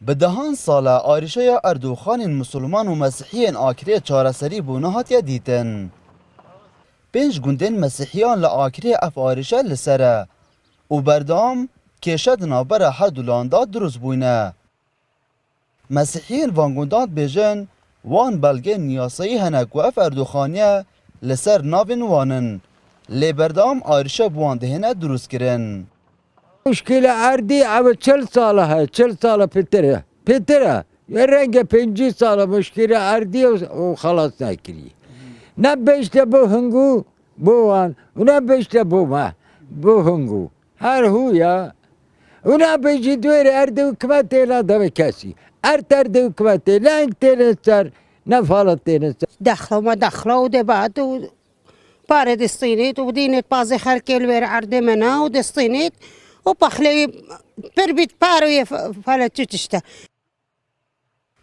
بدهان ساله آریشه اردوخان مسلمان و مسیحیان آکری چارەسەری بوونه هاتیه دیتن. 5 گوندên مسیحیان li akirê ev arîşe li ser e û berdewam kêşe di navbera her du landa dirûst bûne. Mesîhiyên van gundan dibêjin wan belgên yasayî hene ku ev erdûxaniye li ser navên wan in. Lê berdewam arîşe bi wan dihêne dirûstkirin. مشکل اردی او 40 ساله ها 40 ساله پتره یه رنگ 50 ساله مشکل اردی و خلاص نکری نه بیشتر بو هنگو بو وان و نه بیشتر بو ما بو هنگو هر هو یا و نه بیشتر دویر اردی و کمت تیلا دو کسی اردی و کمت تیلا انگ تیلا سر نه فالت تیلا سر دخلوا و بعد بارد الصينيت ودينت بازي خركي الوير عرض منا ودستينيت وبخلي بربيت باروي فلتشتا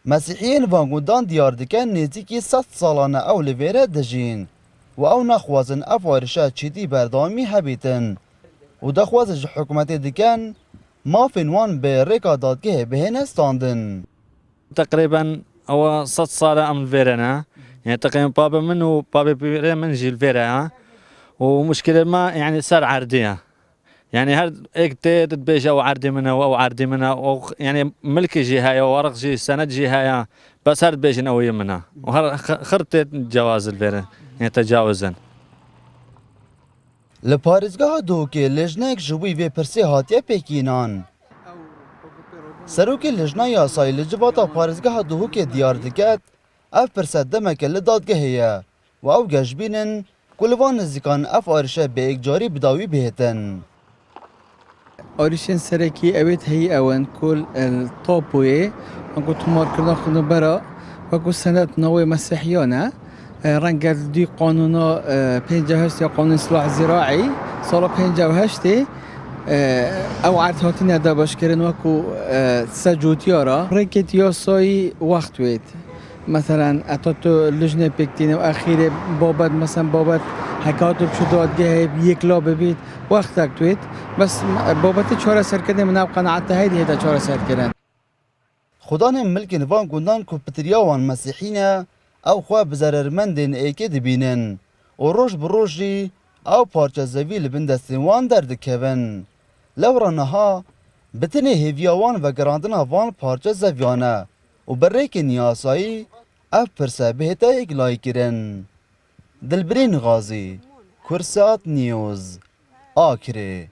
مسیحیین van gundan diyar dikin nêzîkî 100 salane ew li vêre dijîn û ew naxwazin ev arîşe çêdî berdewamî hebîtin û dixwazin ji hikûmetê dikin mafên wan bi rêka dadgehê bihêne standin. تقريبا هو 100 صالة أم الفيرنا يعني تقريبا بابا من وبابا بيري من جي الفيرا ومشكلة ما يعني صار عردية يعني هر ايك تبيج او عردي منها او عردي منها او يعني ملكي جهاية ورق جي سند جهاية بس هر بيج قوية منها وهر خرت جواز الفيرا يعني تجاوزا Li parêzgeha Duhokê lejnek ji wî vê pirsê hatiye pêkînan. Serokê lejna yasayî li civata parêzgeha Duhokê diyar diket ev pirse demeke li dadgehê ye û ew geşbînin ku li van nizîkan ev arîşe bêyekcarî bi dawî bihêtin. آریشن سرکی اوید هی اون کل طاپوی اگه تمار کردن خودم برا و اگه سند نوع مسیحیانه رنگ دی قانونا 58 یا قانون اصلاح زراعی سال 58 او عرضاتی نده باش کردن و اگه سجوتیارا رنگت یاسایی وقت وید مثلا اتاتو لجنه پکتین و اخیر بابت مثلا بابت حکاتو بشدادگه یک لا ببید وقت اکتوید بس بابت چهار سر کردن من قناعت هایدی هیدا چهار سر کردن خدان ملکین وان گوندان کو پتریاوان مسیحینه او خوا بزررمندین ایکی دبینن و روش بروشی او پارچه زوی لبن دستین وان دردکوین. لورا نها بتنه هیویاوان و گراندنا وان پارچه زویانه و برریک نیاسایی اف پرسه بهتا اگلای کرن. دلبرین غازی کرسات نیوز آکره